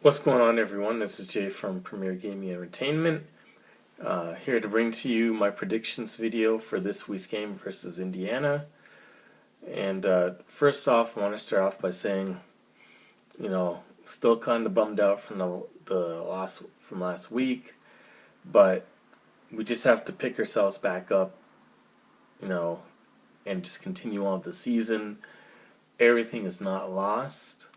What's going on, everyone? This is Jay from Premier Gaming Entertainment, here to bring to you my predictions video for this week's game versus Indiana. And first off, I want to start off by saying, still kind of bummed out from from last week, but we just have to pick ourselves back up, and just continue on with the season. Everything is not lost.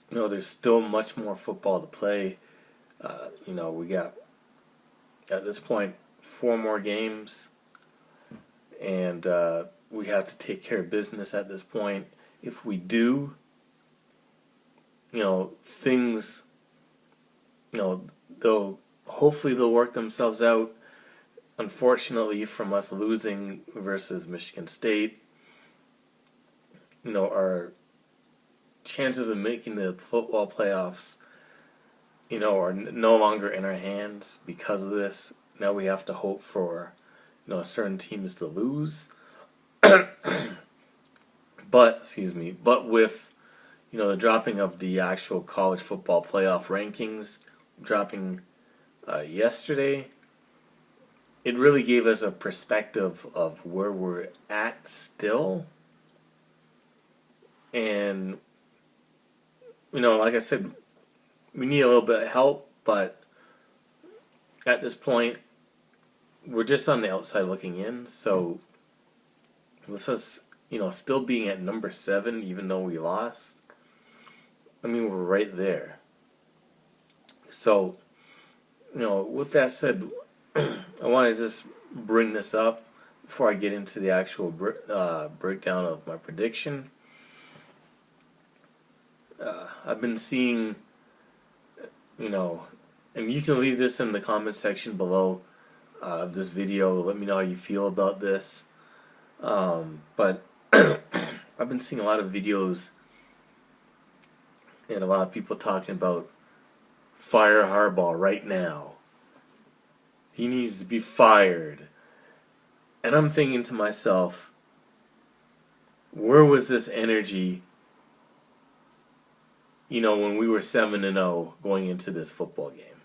There's still much more football to play. We got, at this point, 4 more games, and we have to take care of business at this point. If we do, things, hopefully they'll work themselves out. Unfortunately, from us losing versus Michigan State, our chances of making the football playoffs, are no longer in our hands because of this. Now we have to hope for, certain teams to lose. But with, the dropping of the actual college football playoff rankings dropping yesterday, it really gave us a perspective of where we're at still. And like I said, we need a little bit of help, but at this point, we're just on the outside looking in. So, with us, still being at number 7, even though we lost, we're right there. So, with that said, I want to just bring this up before I get into the actual breakdown of my prediction. I've been seeing, and you can leave this in the comment section below of this video. Let me know how you feel about this. But I've been seeing a lot of videos and a lot of people talking about fire Harbaugh right now. He needs to be fired. And I'm thinking to myself, where was this energy when we were 7-0 going into this football game?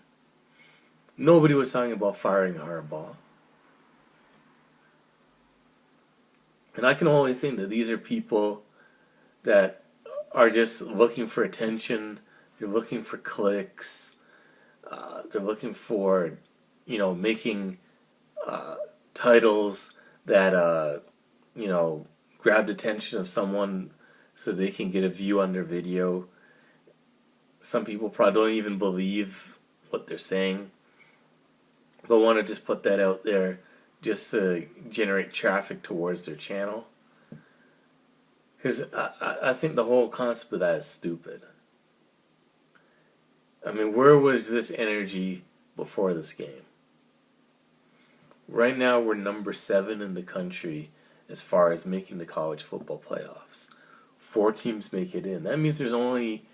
Nobody was talking about firing Harbaugh. And I can only think that these are people that are just looking for attention. They're looking for clicks. They're looking for, making titles that, grab the attention of someone so they can get a view on their video. Some people probably don't even believe what they're saying, but want to just put that out there just to generate traffic towards their channel. Because I think the whole concept of that is stupid. Where was this energy before this game? Right now, we're number 7 in the country as far as making the college football playoffs. 4 teams make it in. That means there's only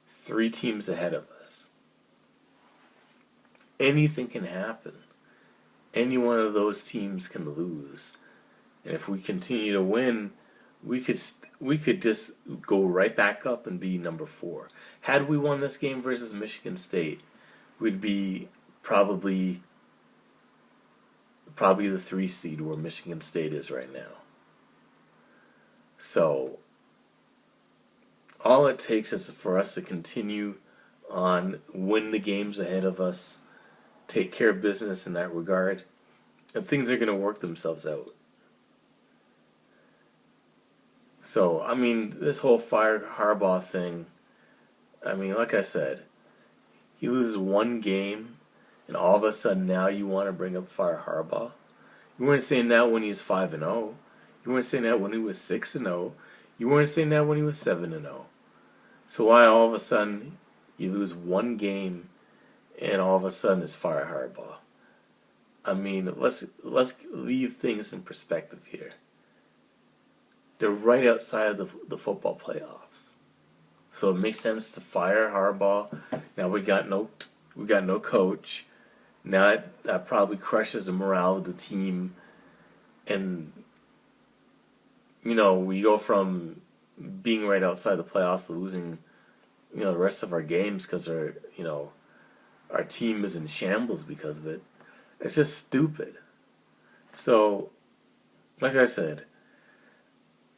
3 teams ahead of us. Anything can happen. Any one of those teams can lose. And if we continue to win, we could just go right back up and be number 4. Had we won this game versus Michigan State, we'd be probably the 3 seed where Michigan State is right now. So all it takes is for us to continue on, win the games ahead of us, take care of business in that regard, and things are going to work themselves out. So, this whole fire Harbaugh thing, like I said, he loses 1 game, and all of a sudden now you want to bring up fire Harbaugh. You weren't saying that when he was 5-0. You weren't saying that when he was 6-0. You weren't saying that when he was 7-0. So why all of a sudden you lose 1 game and all of a sudden it's fire Harbaugh? Let's leave things in perspective here. They're right outside of the football playoffs, so it makes sense to fire Harbaugh. Now we got no coach. Now that probably crushes the morale of the team, and we go from being right outside the playoffs to losing the rest of our games because our team is in shambles because of it. It's just stupid. So, like I said,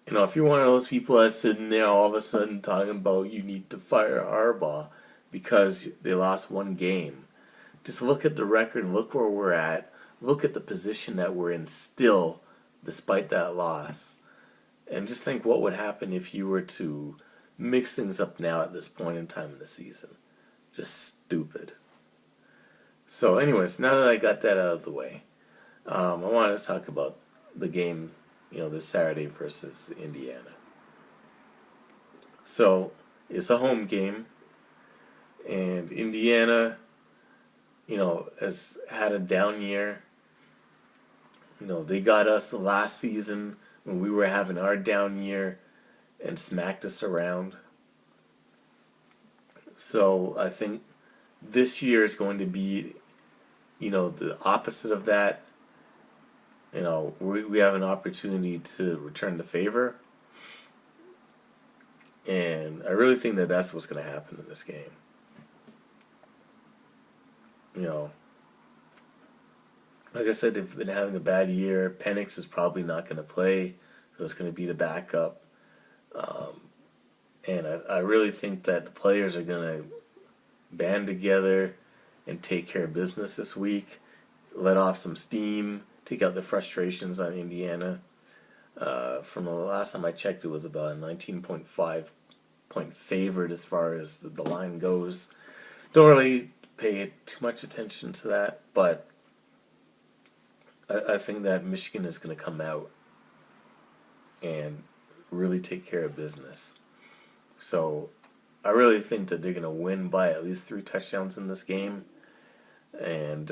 if you're one of those people that's sitting there all of a sudden talking about you need to fire Harbaugh because they lost one game, just look at the record, look where we're at, look at the position that we're in still, despite that loss, and just think what would happen if you were to mix things up now at this point in time in the season. Just stupid. So, anyways, now that I got that out of the way, I wanted to talk about the game, this Saturday versus Indiana. So, it's a home game, and Indiana, has had a down year. They got us last season when we were having our down year and smacked us around. So, I think this year is going to be, the opposite of that. We have an opportunity to return the favor. And I really think that that's what's going to happen in this game. Like I said, they've been having a bad year. Penix is probably not going to play, so it's going to be the backup. And I really think that the players are going to band together and take care of business this week, let off some steam, take out the frustrations on Indiana. From the last time I checked, it was about a 19.5 point favorite as far as the line goes. Don't really pay too much attention to that, but I think that Michigan is going to come out and really take care of business. So I really think that they're going to win by at least 3 touchdowns in this game. And,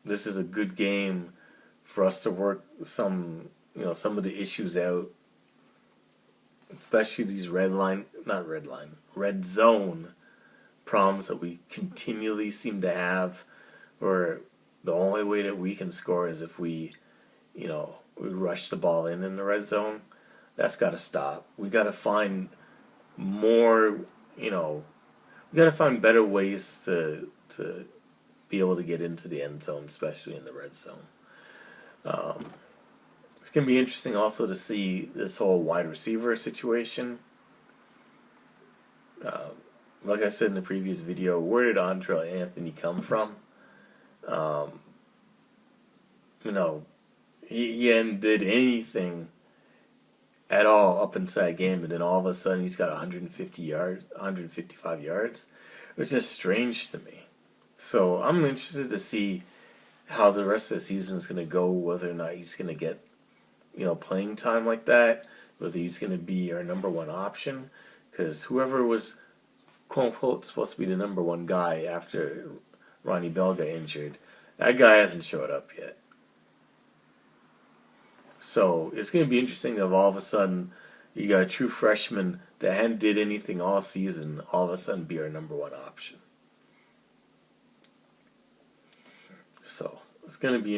this is a good game for us to work some of the issues out, especially these red zone problems that we continually seem to have, where the only way that we can score is if we rush the ball in the red zone. That's got to stop. We got to find more, we got to find better ways to be able to get into the end zone, especially in the red zone. It's going to be interesting also to see this whole wide receiver situation. Like I said in the previous video, where did Andre Anthony come from? He hadn't did anything at all up until that game, and then all of a sudden he's got 155 yards, which is strange to me. So I'm interested to see how the rest of the season is going to go, whether or not he's going to get, playing time like that, whether he's going to be our number one option, because whoever was, quote-unquote, supposed to be the number one guy after Ronnie Bell got injured, that guy hasn't showed up yet. So it's going to be interesting if all of a sudden you got a true freshman that hadn't did anything all season, all of a sudden be our number one option. So it's going to be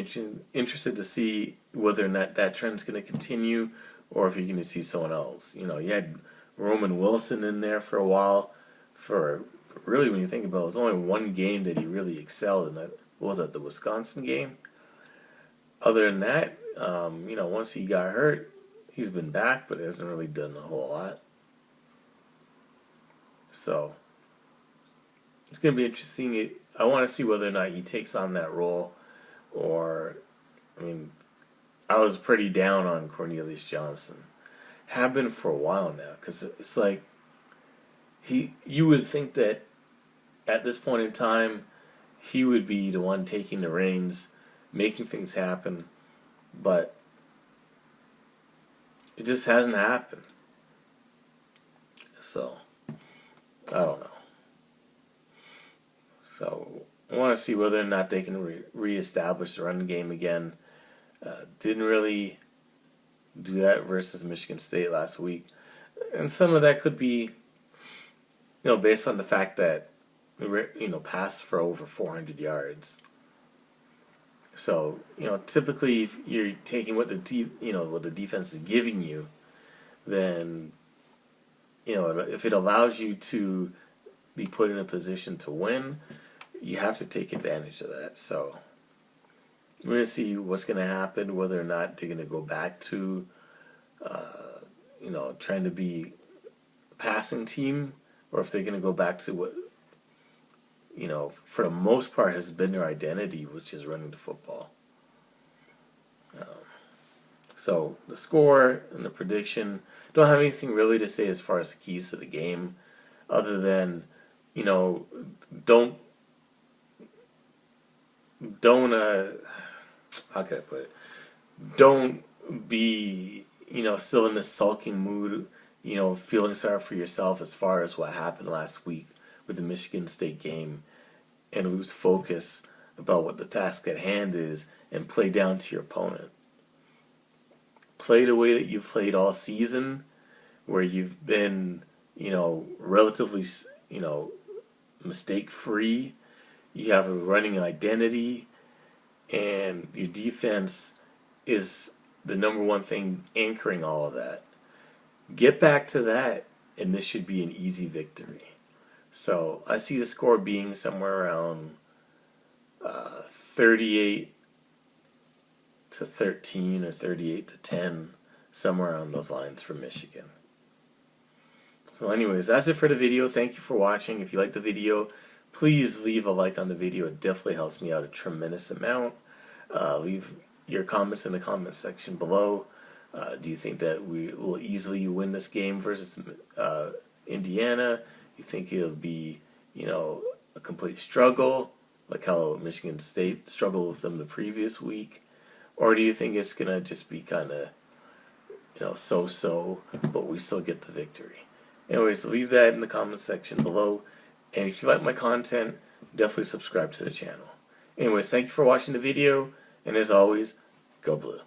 interested to see whether or not that trend's going to continue, or if you're going to see someone else. You had Roman Wilson in there for a while. For really, when you think about it, was only one game that he really excelled in. What was that, the Wisconsin game? Other than that, once he got hurt, he's been back, but hasn't really done a whole lot. So it's going to be interesting. I want to see whether or not he takes on that role, or, I was pretty down on Cornelius Johnson. Have been for a while now, because it's like you would think that at this point in time, he would be the one taking the reins, making things happen, but it just hasn't happened. So, I don't know. So, I want to see whether or not they can reestablish the run game again. Didn't really do that versus Michigan State last week. And some of that could be, based on the fact that we passed for over 400 yards. So, typically if you're taking what the defense is giving you, then if it allows you to be put in a position to win, you have to take advantage of that. So we're going to see what's going to happen, whether or not they're going to go back to, trying to be a passing team, or if they're going to go back to what, for the most part has been their identity, which is running the football. So the score and the prediction, don't have anything really to say as far as the keys to the game, other than, don't how can I put it? Don't be, still in this sulking mood, feeling sorry for yourself as far as what happened last week with the Michigan State game, and lose focus about what the task at hand is and play down to your opponent. Play the way that you've played all season, where you've been, relatively, mistake free. You have a running identity, and your defense is the number one thing anchoring all of that. Get back to that, and this should be an easy victory. So I see the score being somewhere around 38-13 or 38-10, somewhere around those lines for Michigan. So anyways, that's it for the video. Thank you for watching. If you liked the video, please leave a like on the video. It definitely helps me out a tremendous amount. Leave your comments in the comment section below. Do you think that we will easily win this game versus Indiana? You think it'll be, a complete struggle, like how Michigan State struggled with them the previous week? Or do you think it's going to just be kind of, so-so, but we still get the victory? Anyways, leave that in the comment section below. And if you like my content, definitely subscribe to the channel. Anyways, thank you for watching the video. And as always, go blue.